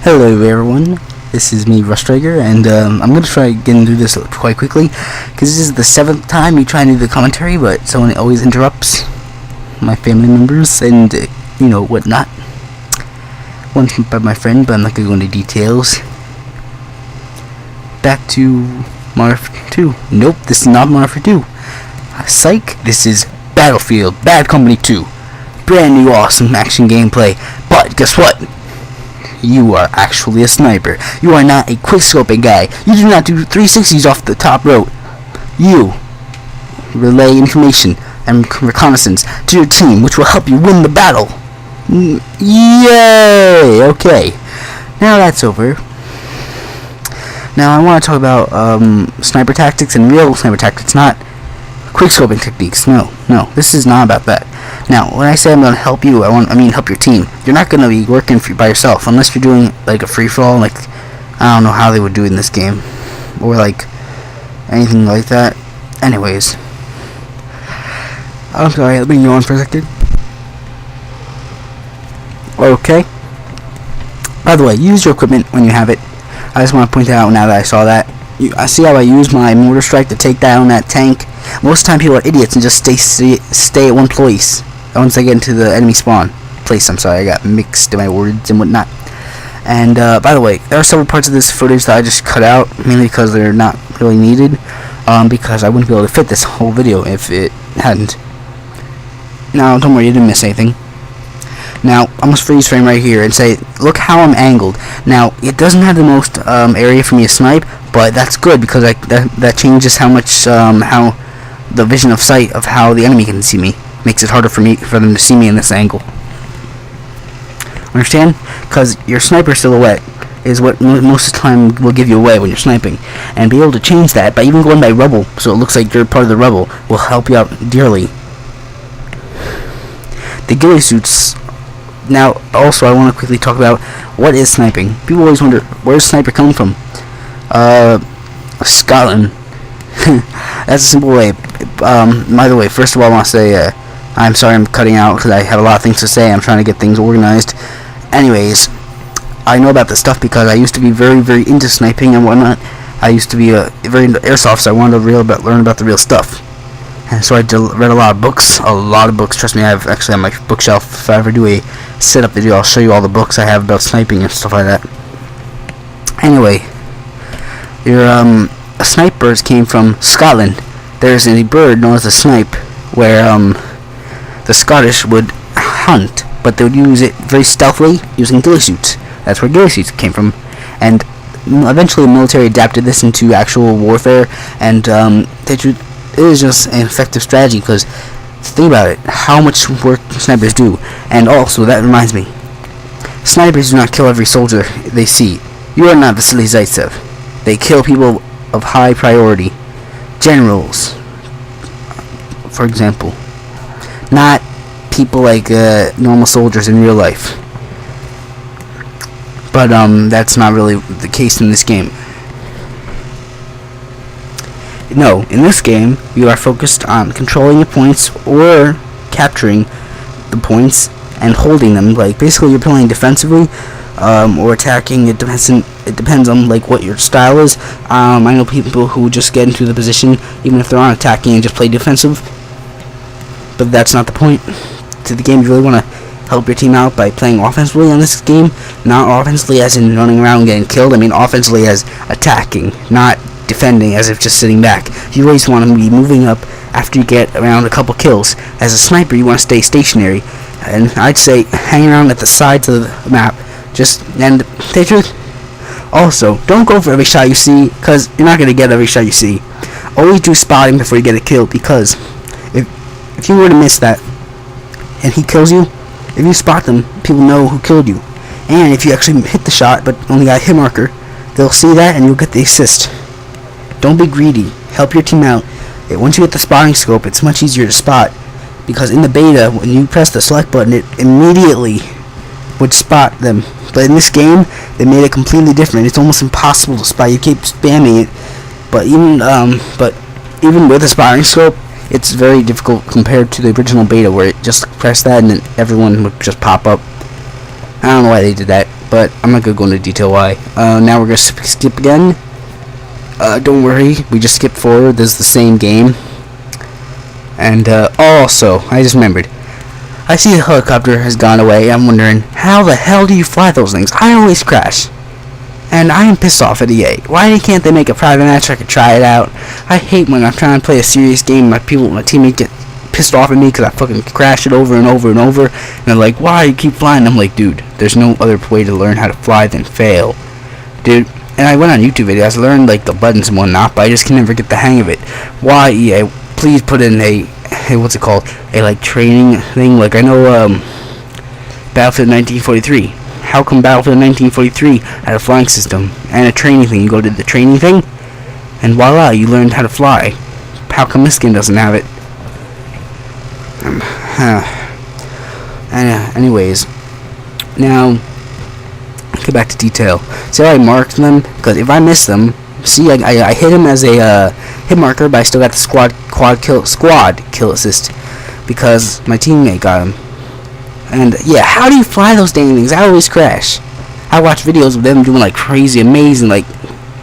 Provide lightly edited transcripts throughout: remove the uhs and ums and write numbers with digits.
Hello everyone, this is me, RushStriker, and I'm going to try getting through this quite quickly, because this is the 7th time you try to do the commentary, but someone always interrupts my family members and, whatnot. One's by my friend, but I'm not going to go into details. Back to Modern Warfare 2. Nope, this is not Modern Warfare 2. Psych, this is Battlefield Bad Company 2. Brand new awesome action gameplay, but guess what? You are actually a sniper. You are not a quickscoping guy. You do not do 360s off the top rope. You relay information and reconnaissance to your team, which will help you win the battle. Yay! Okay. Now that's over. Now I want to talk about sniper tactics and real sniper tactics, not quickscoping techniques. No, this is not about that. Now, when I say I'm going to help you, I mean help your team. You're not going to be working by yourself unless you're doing like a free-for-all, like I don't know how they would do it in this game, or like anything like that. Anyways, I'm sorry, let me go on for a second. Okay. By the way, use your equipment when you have it. I just want to point that out now that I saw that. I see how I use my mortar strike to take down that tank. Most of the time people are idiots and just stay at one place once they get into the enemy spawn place. I'm sorry, I got mixed in my words and whatnot. And by the way, there are several parts of this footage that I just cut out, mainly because they're not really needed, because I wouldn't be able to fit this whole video if it hadn't. Now, don't worry, you didn't miss anything. Now, I'm going to freeze frame right here and say, look how I'm angled. Now, it doesn't have the most area for me to snipe, but that's good because that changes how much, how the vision of sight of how the enemy can see me. Makes it harder for them to see me in this angle. Understand? Because your sniper silhouette is what most of the time will give you away when you're sniping. And be able to change that by even going by rubble, so it looks like you're part of the rubble, will help you out dearly. The ghillie suits. Now, also, I want to quickly talk about what is sniping. People always wonder, where does sniper come from? Scotland. That's a simple way. By the way, first of all, I want to say, I'm sorry I'm cutting out because I have a lot of things to say. I'm trying to get things organized. Anyways, I know about this stuff because I used to be very, very into sniping and whatnot. I used to be very into airsoft, so I wanted to learn about the real stuff. And so I read a lot of books. Trust me, I have actually on my bookshelf. If I ever do a setup video, I'll show you all the books I have about sniping and stuff like that. Anyway, your snipers came from Scotland. There's a bird known as a snipe, where the Scottish would hunt, but they would use it very stealthily using ghillie suits. That's where ghillie suits came from, and eventually the military adapted this into actual warfare, and it is just an effective strategy because think about it, how much work snipers do. And also, that reminds me, snipers do not kill every soldier they see. You are not Vasily Zaitsev. They kill people of high priority. Generals, for example. Not people like normal soldiers in real life. But that's not really the case in this game. No, in this game, you are focused on controlling your points or capturing the points and holding them. Like, basically, you're playing defensively or attacking. It depends on like what your style is. I know people who just get into the position even if they're not attacking and just play defensive. But that's not the point to the game. You really want to help your team out by playing offensively on this game. Not offensively as in running around getting killed. I mean offensively as attacking, not defending as if just sitting back. You always want to be moving up after you get around a couple kills. As a sniper, you want to stay stationary, and I'd say hang around at the sides of the map. And the truth. Also, don't go for every shot you see, because you're not going to get every shot you see. Always do spotting before you get a kill, because if you were to miss that and he kills you, if you spot them, people know who killed you. And if you actually hit the shot but only got a hit marker, they'll see that and you'll get the assist. Don't be greedy. Help your team out. Once you get the spotting scope, it's much easier to spot, because in the beta, when you press the select button, it immediately would spot them. But in this game, they made it completely different. It's almost impossible to spot. You keep spamming it, but even with the spotting scope, it's very difficult compared to the original beta, where it just press that and then everyone would just pop up. I don't know why they did that. but I'm not gonna go into detail why. Now we're gonna skip again. Don't worry, we just skipped forward. This is the same game. And also, I just remembered. I see the helicopter has gone away. I'm wondering, how the hell do you fly those things? I always crash. And I am pissed off at EA. Why can't they make a private match so I could try it out? I hate when I'm trying to play a serious game, my teammates get pissed off at me because I fucking crash it over and over and over. And they're like, why you keep flying? I'm like, dude, there's no other way to learn how to fly than fail. Dude, and I went on YouTube videos, I learned like the buttons and whatnot, but I just can never get the hang of it. Why, EA? Please put in a what's it called? A like training thing. Like I know Battlefield 1943. How come Battlefield 1943 had a flying system and a training thing? You go to the training thing, and voila, you learned how to fly. How come this game doesn't have it? Anyways, now get back to detail. See how I marked them? Because if I miss them, see, I hit him as a hit marker, but I still got the squad kill assist because my teammate got him. And yeah, how do you fly those dang things? I always crash. I watch videos of them doing like crazy, amazing like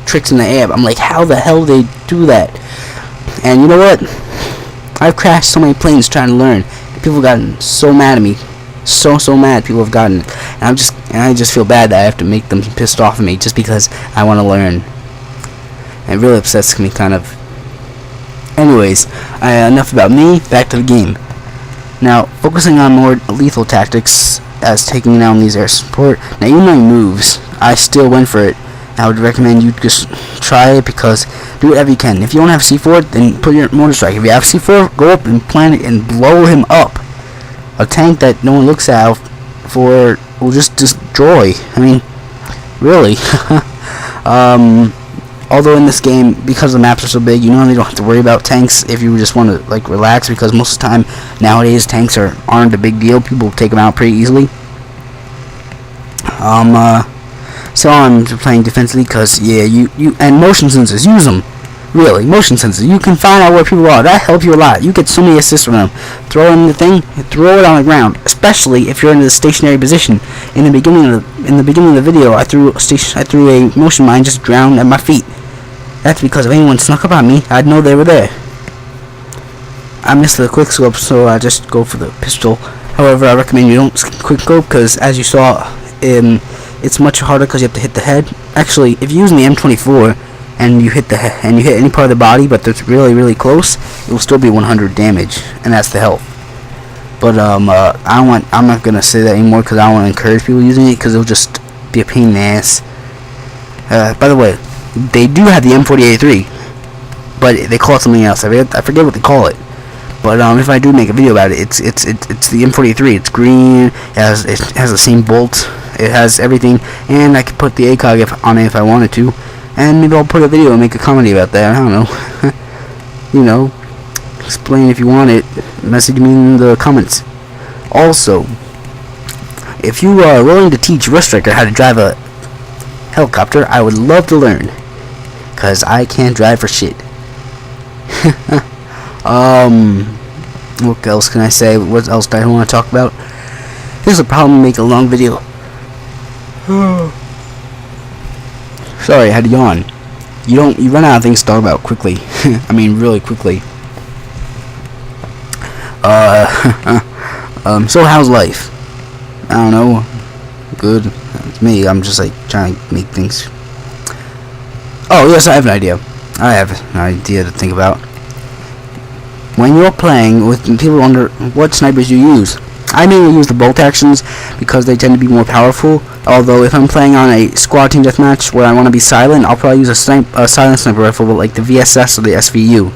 tricks in the air. I'm like, how the hell do they do that? And you know what? I've crashed so many planes trying to learn. People have gotten so mad at me, so mad. People have gotten, and I just feel bad that I have to make them pissed off at me just because I want to learn. And it really upsets me, kind of. Anyways, enough about me. Back to the game. Now, focusing on more lethal tactics as taking down these air support. Now, even my moves, I still went for it. I would recommend you just try it because do whatever you can. If you don't have C4, then put your mortar strike. If you have C4, go up and plant it and blow him up. A tank that no one looks at for will just destroy. I mean, really. Although in this game, because the maps are so big, you normally don't have to worry about tanks if you just want to like relax, because most of the time nowadays tanks aren't a big deal. People take them out pretty easily. So I'm playing defensively because yeah, you and motion sensors, use them. Really, motion sensors. You can find out where people are. That helps you a lot. You get so many assists from them. Throw in the thing, throw it on the ground. Especially if you're in the stationary position. In the beginning of the video, I threw a motion mine just drowned at my feet. That's because if anyone snuck up on me, I'd know they were there. I missed the quick scope, so I just go for the pistol. However, I recommend you don't quick scope because, as you saw, it's much harder because you have to hit the head. Actually, if you use the M24 and you hit any part of the body, but that's really close, it will still be 100 damage, and that's the health. But I'm not gonna say that anymore because I don't want to encourage people using it because it'll just be a pain in the ass. By the way, they do have the M40A3, but they call it something else. I forget what they call it. But if I do make a video about it, it's the M40A3. It's green. It has the same bolt. It has everything, and I could put the ACOG on it if I wanted to. And maybe I'll put a video and make a comedy about that. I don't know. You know, explain if you want it. Message me in the comments. Also, if you are willing to teach RushStriker how to drive a helicopter, I would love to learn. Cause I can't drive for shit. What else can I say? What else do I want to talk about? Here's a problem: make a long video. Sorry, I had to yawn. You run out of things to talk about quickly. I mean, really quickly. So how's life? I don't know. Good. It's me. I'm just like trying to make things. Oh yes, I have an idea. I have an idea to think about. When you're playing with people under what snipers you use. I mainly use the bolt actions because they tend to be more powerful. Although if I'm playing on a squad team deathmatch where I want to be silent, I'll probably use a silent sniper rifle, like the VSS or the SVU.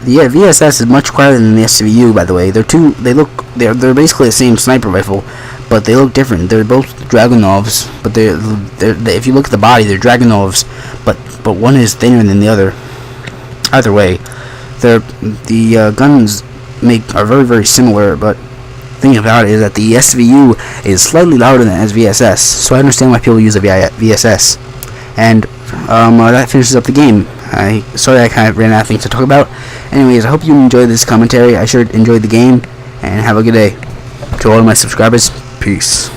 The VSS is much quieter than the SVU, by the way. They're basically the same sniper rifle, but they look different. They're both Dragunovs, but they're if you look at the body, they're Dragunovs, but one is thinner than the other. Either way, the guns are very similar, but the thing about it is that the SVU is slightly louder than SVSS, so I understand why people use a VSS. And that finishes up the game. Sorry I kind of ran out of things to talk about. Anyways, I hope you enjoyed this commentary. I sure enjoyed the game, and have a good day. To all of my subscribers, peace.